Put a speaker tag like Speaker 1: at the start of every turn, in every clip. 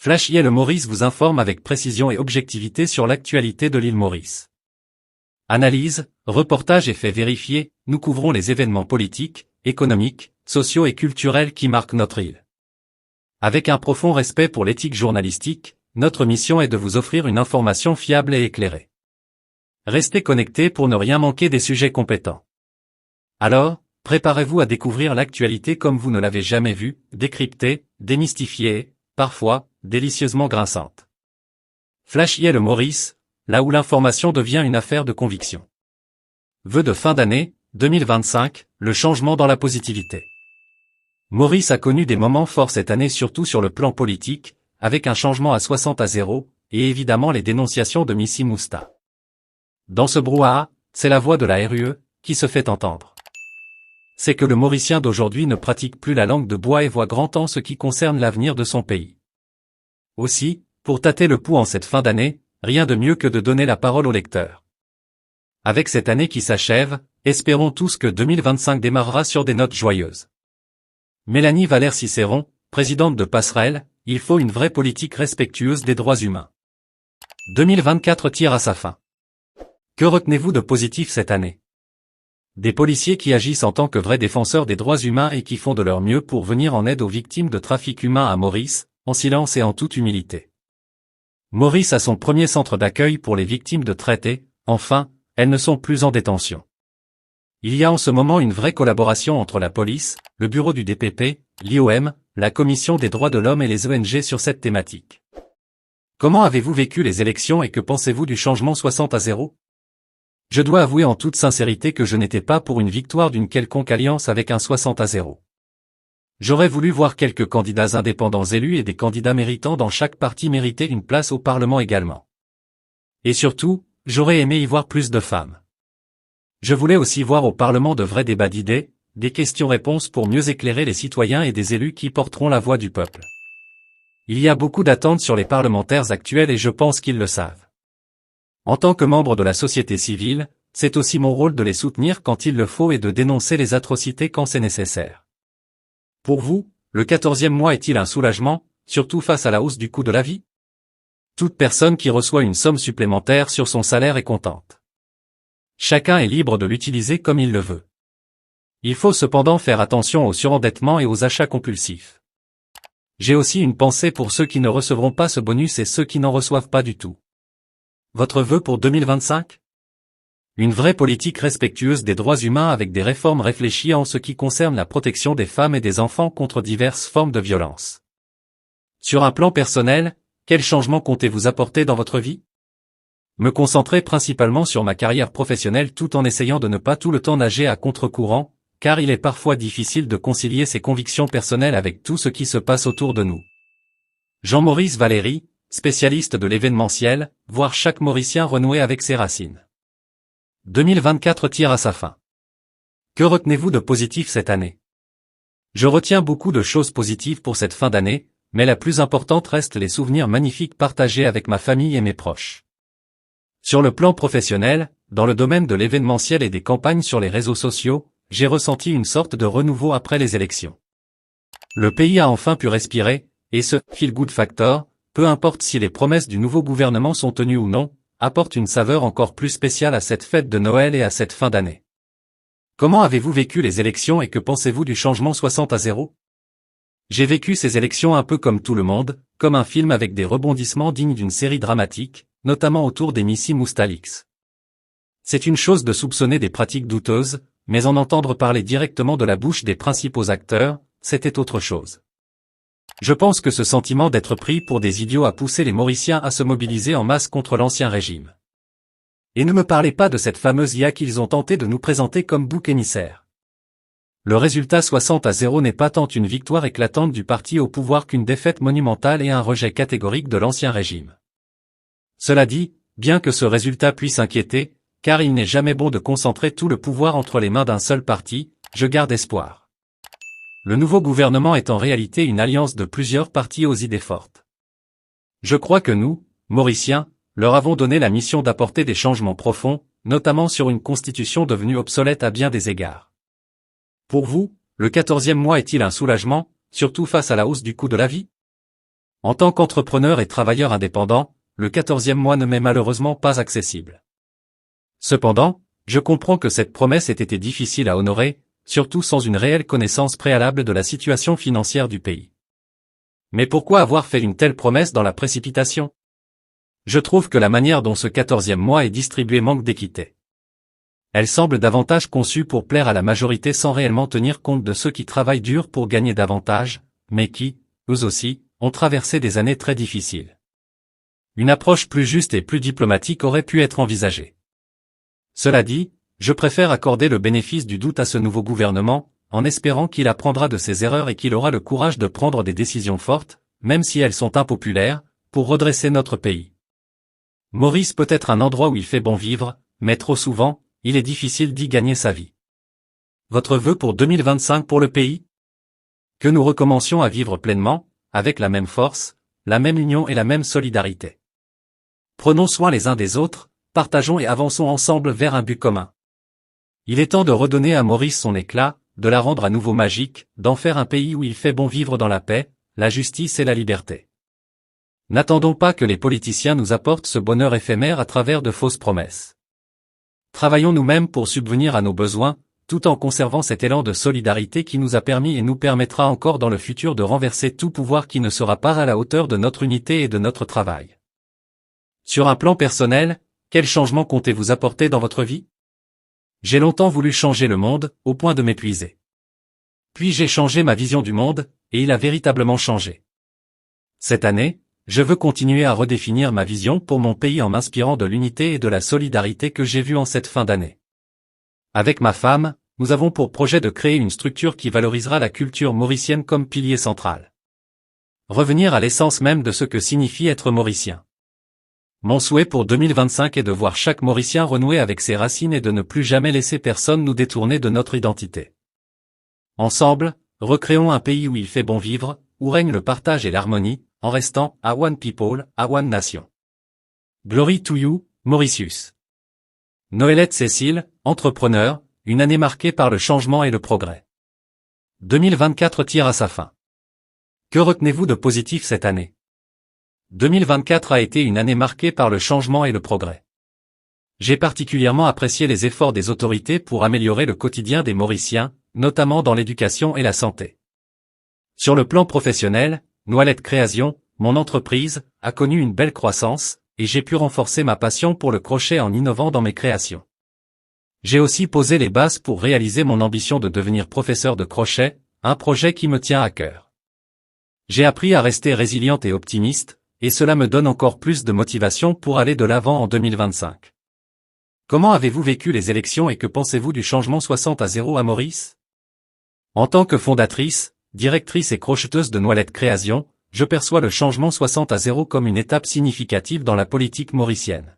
Speaker 1: Flash IL Maurice vous informe avec précision et objectivité sur l'actualité de l'île Maurice. Analyse, reportage et faits vérifiés, nous couvrons les événements politiques, économiques, sociaux et culturels qui marquent notre île. Avec un profond respect pour l'éthique journalistique, notre mission est de vous offrir une information fiable et éclairée. Restez connectés pour ne rien manquer des sujets compétents. Alors, préparez-vous à découvrir l'actualité comme vous ne l'avez jamais vue, décryptée, démystifiée et, parfois, délicieusement grinçante. Flash IL Maurice, là où l'information devient une affaire de conviction. Vœux de fin d'année, 2025, le changement dans la positivité. Maurice a connu des moments forts cette année surtout sur le plan politique, avec un changement à 60-0, et évidemment les dénonciations de Missy Mousta. Dans ce brouhaha, c'est la voix de la RUE, qui se fait entendre. C'est que le Mauricien d'aujourd'hui ne pratique plus la langue de bois et voit grand en ce qui concerne l'avenir de son pays. Aussi, pour tâter le pouls en cette fin d'année, rien de mieux que de donner la parole au lecteur. Avec cette année qui s'achève, espérons tous que 2025 démarrera sur des notes joyeuses. Mélanie Valère-Cicéron, présidente de Passerelle, il faut une vraie politique respectueuse des droits humains. 2024 tire à sa fin. Que retenez-vous de positif cette année? Des policiers qui agissent en tant que vrais défenseurs des droits humains et qui font de leur mieux pour venir en aide aux victimes de trafic humain à Maurice, en silence et en toute humilité. Maurice a son premier centre d'accueil pour les victimes de traite et, enfin, elles ne sont plus en détention. Il y a en ce moment une vraie collaboration entre la police, le bureau du DPP, l'IOM, la Commission des droits de l'homme et les ONG sur cette thématique. Comment avez-vous vécu les élections et que pensez-vous du changement 60-0? Je dois avouer en toute sincérité que je n'étais pas pour une victoire d'une quelconque alliance avec un 60-0. J'aurais voulu voir quelques candidats indépendants élus et des candidats méritants dans chaque parti mériter une place au Parlement également. Et surtout, j'aurais aimé y voir plus de femmes. Je voulais aussi voir au Parlement de vrais débats d'idées, des questions-réponses pour mieux éclairer les citoyens et des élus qui porteront la voix du peuple. Il y a beaucoup d'attentes sur les parlementaires actuels et je pense qu'ils le savent. En tant que membre de la société civile, c'est aussi mon rôle de les soutenir quand il le faut et de dénoncer les atrocités quand c'est nécessaire. Pour vous, le 14e mois est-il un soulagement, surtout face à la hausse du coût de la vie? Toute personne qui reçoit une somme supplémentaire sur son salaire est contente. Chacun est libre de l'utiliser comme il le veut. Il faut cependant faire attention au surendettement et aux achats compulsifs. J'ai aussi une pensée pour ceux qui ne recevront pas ce bonus et ceux qui n'en reçoivent pas du tout. Votre vœu pour 2025? Une vraie politique respectueuse des droits humains avec des réformes réfléchies en ce qui concerne la protection des femmes et des enfants contre diverses formes de violence. Sur un plan personnel, quel changement comptez-vous apporter dans votre vie? Me concentrer principalement sur ma carrière professionnelle tout en essayant de ne pas tout le temps nager à contre-courant, car il est parfois difficile de concilier ses convictions personnelles avec tout ce qui se passe autour de nous. Jean-Maurice Valéry, spécialiste de l'événementiel, voir chaque Mauricien renouer avec ses racines. 2024 tire à sa fin. Que retenez-vous de positif cette année? Je retiens beaucoup de choses positives pour cette fin d'année, mais la plus importante reste les souvenirs magnifiques partagés avec ma famille et mes proches. Sur le plan professionnel, dans le domaine de l'événementiel et des campagnes sur les réseaux sociaux, j'ai ressenti une sorte de renouveau après les élections. Le pays a enfin pu respirer, et ce « feel good factor », peu importe si les promesses du nouveau gouvernement sont tenues ou non, apporte une saveur encore plus spéciale à cette fête de Noël et à cette fin d'année. Comment avez-vous vécu les élections et que pensez-vous du changement 60-0? J'ai vécu ces élections un peu comme tout le monde, comme un film avec des rebondissements dignes d'une série dramatique, notamment autour des Missy Mousta Leaks. C'est une chose de soupçonner des pratiques douteuses, mais en entendre parler directement de la bouche des principaux acteurs, c'était autre chose. Je pense que ce sentiment d'être pris pour des idiots a poussé les Mauriciens à se mobiliser en masse contre l'ancien régime. Et ne me parlez pas de cette fameuse IA qu'ils ont tenté de nous présenter comme bouc émissaire. Le résultat 60-0 n'est pas tant une victoire éclatante du parti au pouvoir qu'une défaite monumentale et un rejet catégorique de l'ancien régime. Cela dit, bien que ce résultat puisse inquiéter, car il n'est jamais bon de concentrer tout le pouvoir entre les mains d'un seul parti, je garde espoir. Le nouveau gouvernement est en réalité une alliance de plusieurs partis aux idées fortes. Je crois que nous, Mauriciens, leur avons donné la mission d'apporter des changements profonds, notamment sur une constitution devenue obsolète à bien des égards. Pour vous, le 14e mois est-il un soulagement, surtout face à la hausse du coût de la vie? En tant qu'entrepreneur et travailleur indépendant, le 14e mois ne m'est malheureusement pas accessible. Cependant, je comprends que cette promesse ait été difficile à honorer, surtout sans une réelle connaissance préalable de la situation financière du pays. Mais pourquoi avoir fait une telle promesse dans la précipitation? Je trouve que la manière dont ce 14e mois est distribué manque d'équité. Elle semble davantage conçue pour plaire à la majorité sans réellement tenir compte de ceux qui travaillent dur pour gagner davantage, mais qui, eux aussi, ont traversé des années très difficiles. Une approche plus juste et plus diplomatique aurait pu être envisagée. Cela dit, je préfère accorder le bénéfice du doute à ce nouveau gouvernement, en espérant qu'il apprendra de ses erreurs et qu'il aura le courage de prendre des décisions fortes, même si elles sont impopulaires, pour redresser notre pays. Maurice peut être un endroit où il fait bon vivre, mais trop souvent, il est difficile d'y gagner sa vie. Votre vœu pour 2025 pour le pays? Que nous recommencions à vivre pleinement, avec la même force, la même union et la même solidarité. Prenons soin les uns des autres, partageons et avançons ensemble vers un but commun. Il est temps de redonner à Maurice son éclat, de la rendre à nouveau magique, d'en faire un pays où il fait bon vivre dans la paix, la justice et la liberté. N'attendons pas que les politiciens nous apportent ce bonheur éphémère à travers de fausses promesses. Travaillons nous-mêmes pour subvenir à nos besoins, tout en conservant cet élan de solidarité qui nous a permis et nous permettra encore dans le futur de renverser tout pouvoir qui ne sera pas à la hauteur de notre unité et de notre travail. Sur un plan personnel, quel changement comptez-vous apporter dans votre vie? J'ai longtemps voulu changer le monde, au point de m'épuiser. Puis j'ai changé ma vision du monde, et il a véritablement changé. Cette année, je veux continuer à redéfinir ma vision pour mon pays en m'inspirant de l'unité et de la solidarité que j'ai vue en cette fin d'année. Avec ma femme, nous avons pour projet de créer une structure qui valorisera la culture mauricienne comme pilier central. Revenir à l'essence même de ce que signifie être mauricien. Mon souhait pour 2025 est de voir chaque Mauricien renouer avec ses racines et de ne plus jamais laisser personne nous détourner de notre identité. Ensemble, recréons un pays où il fait bon vivre, où règne le partage et l'harmonie, en restant à One People, à One Nation. Glory to you, Mauritius. Noëllette Cécile, entrepreneur, une année marquée par le changement et le progrès. 2024 tire à sa fin. Que retenez-vous de positif cette année? 2024 a été une année marquée par le changement et le progrès. J'ai particulièrement apprécié les efforts des autorités pour améliorer le quotidien des Mauriciens, notamment dans l'éducation et la santé. Sur le plan professionnel, Noëllette Création, mon entreprise, a connu une belle croissance, et j'ai pu renforcer ma passion pour le crochet en innovant dans mes créations. J'ai aussi posé les bases pour réaliser mon ambition de devenir professeur de crochet, un projet qui me tient à cœur. J'ai appris à rester résiliente et optimiste, et cela me donne encore plus de motivation pour aller de l'avant en 2025. Comment avez-vous vécu les élections et que pensez-vous du changement 60-0 à Maurice? En tant que fondatrice, directrice et crocheteuse de Noëllette Création, je perçois le changement 60-0 comme une étape significative dans la politique mauricienne.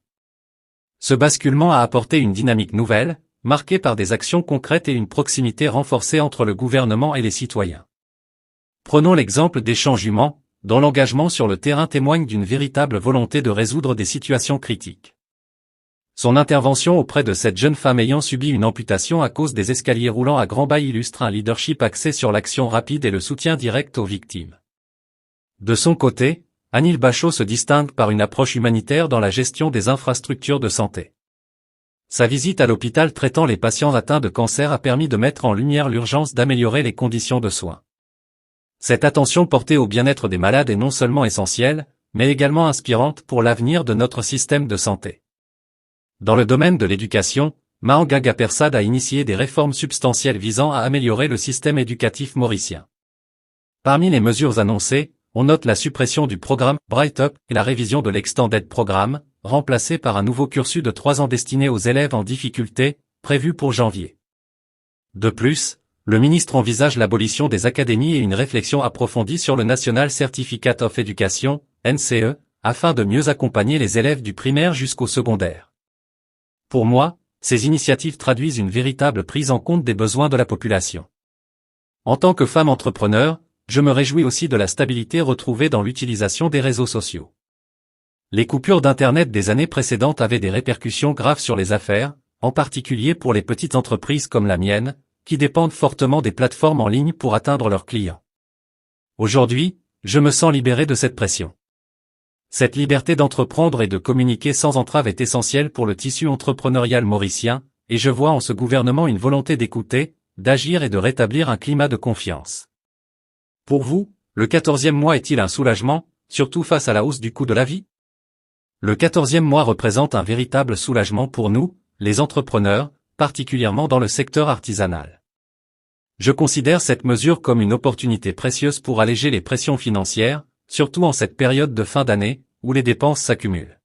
Speaker 1: Ce basculement a apporté une dynamique nouvelle, marquée par des actions concrètes et une proximité renforcée entre le gouvernement et les citoyens. Prenons l'exemple des Champs Juments, dont l'engagement sur le terrain témoigne d'une véritable volonté de résoudre des situations critiques. Son intervention auprès de cette jeune femme ayant subi une amputation à cause des escaliers roulants à grand bail illustre un leadership axé sur l'action rapide et le soutien direct aux victimes. De son côté, Anil Bachot se distingue par une approche humanitaire dans la gestion des infrastructures de santé. Sa visite à l'hôpital traitant les patients atteints de cancer a permis de mettre en lumière l'urgence d'améliorer les conditions de soins. Cette attention portée au bien-être des malades est non seulement essentielle, mais également inspirante pour l'avenir de notre système de santé. Dans le domaine de l'éducation, Mahanga Gapersad a initié des réformes substantielles visant à améliorer le système éducatif mauricien. Parmi les mesures annoncées, on note la suppression du programme Bright Up et la révision de l'Extended Programme, remplacé par un nouveau cursus de 3 ans destiné aux élèves en difficulté, prévu pour janvier. De plus, le ministre envisage l'abolition des académies et une réflexion approfondie sur le National Certificate of Education, NCE, afin de mieux accompagner les élèves du primaire jusqu'au secondaire. Pour moi, ces initiatives traduisent une véritable prise en compte des besoins de la population. En tant que femme entrepreneur, je me réjouis aussi de la stabilité retrouvée dans l'utilisation des réseaux sociaux. Les coupures d'Internet des années précédentes avaient des répercussions graves sur les affaires, en particulier pour les petites entreprises comme la mienne, qui dépendent fortement des plateformes en ligne pour atteindre leurs clients. Aujourd'hui, je me sens libéré de cette pression. Cette liberté d'entreprendre et de communiquer sans entrave est essentielle pour le tissu entrepreneurial mauricien, et je vois en ce gouvernement une volonté d'écouter, d'agir et de rétablir un climat de confiance. Pour vous, le 14e mois est-il un soulagement, surtout face à la hausse du coût de la vie? Le 14e mois représente un véritable soulagement pour nous, les entrepreneurs, particulièrement dans le secteur artisanal. Je considère cette mesure comme une opportunité précieuse pour alléger les pressions financières, surtout en cette période de fin d'année, où les dépenses s'accumulent.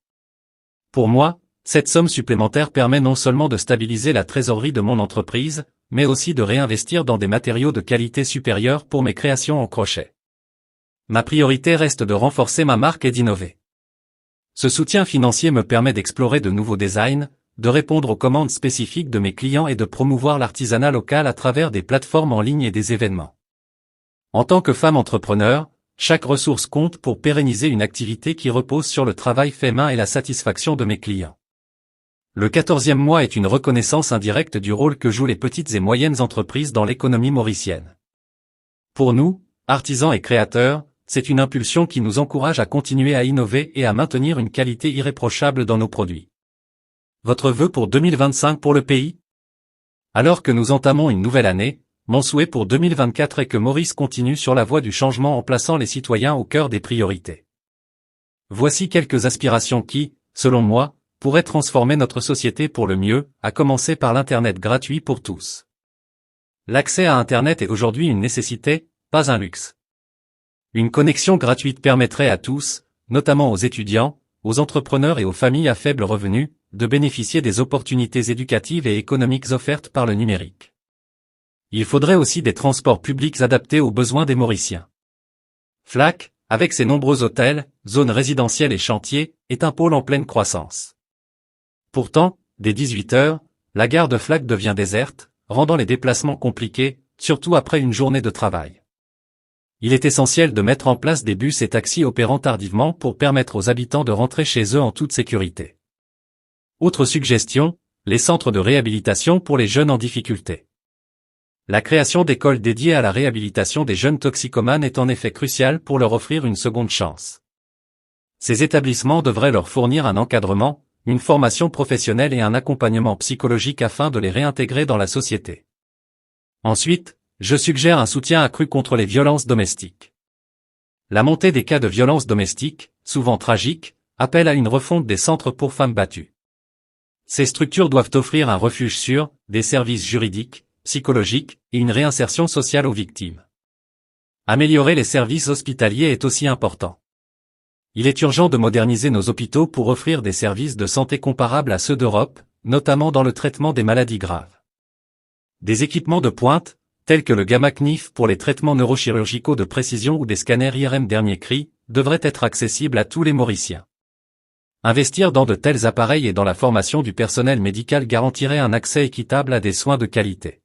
Speaker 1: Pour moi, cette somme supplémentaire permet non seulement de stabiliser la trésorerie de mon entreprise, mais aussi de réinvestir dans des matériaux de qualité supérieure pour mes créations en crochet. Ma priorité reste de renforcer ma marque et d'innover. Ce soutien financier me permet d'explorer de nouveaux designs, de répondre aux commandes spécifiques de mes clients et de promouvoir l'artisanat local à travers des plateformes en ligne et des événements. En tant que femme entrepreneur, chaque ressource compte pour pérenniser une activité qui repose sur le travail fait main et la satisfaction de mes clients. Le 14e mois est une reconnaissance indirecte du rôle que jouent les petites et moyennes entreprises dans l'économie mauricienne. Pour nous, artisans et créateurs, c'est une impulsion qui nous encourage à continuer à innover et à maintenir une qualité irréprochable dans nos produits. Votre vœu pour 2025 pour le pays? Alors que nous entamons une nouvelle année, mon souhait pour 2024 est que Maurice continue sur la voie du changement en plaçant les citoyens au cœur des priorités. Voici quelques aspirations qui, selon moi, pourraient transformer notre société pour le mieux, à commencer par l'Internet gratuit pour tous. L'accès à Internet est aujourd'hui une nécessité, pas un luxe. Une connexion gratuite permettrait à tous, notamment aux étudiants, aux entrepreneurs et aux familles à faible revenu, de bénéficier des opportunités éducatives et économiques offertes par le numérique. Il faudrait aussi des transports publics adaptés aux besoins des Mauriciens. Flac, avec ses nombreux hôtels, zones résidentielles et chantiers, est un pôle en pleine croissance. Pourtant, dès 18 h, la gare de Flac devient déserte, rendant les déplacements compliqués, surtout après une journée de travail. Il est essentiel de mettre en place des bus et taxis opérant tardivement pour permettre aux habitants de rentrer chez eux en toute sécurité. Autre suggestion, les centres de réhabilitation pour les jeunes en difficulté. La création d'écoles dédiées à la réhabilitation des jeunes toxicomanes est en effet cruciale pour leur offrir une seconde chance. Ces établissements devraient leur fournir un encadrement, une formation professionnelle et un accompagnement psychologique afin de les réintégrer dans la société. Ensuite, je suggère un soutien accru contre les violences domestiques. La montée des cas de violences domestiques, souvent tragiques, appelle à une refonte des centres pour femmes battues. Ces structures doivent offrir un refuge sûr, des services juridiques, psychologiques et une réinsertion sociale aux victimes. Améliorer les services hospitaliers est aussi important. Il est urgent de moderniser nos hôpitaux pour offrir des services de santé comparables à ceux d'Europe, notamment dans le traitement des maladies graves. Des équipements de pointe, tels que le Gamma-Knife pour les traitements neurochirurgicaux de précision ou des scanners IRM dernier cri, devraient être accessibles à tous les Mauriciens. Investir dans de tels appareils et dans la formation du personnel médical garantirait un accès équitable à des soins de qualité.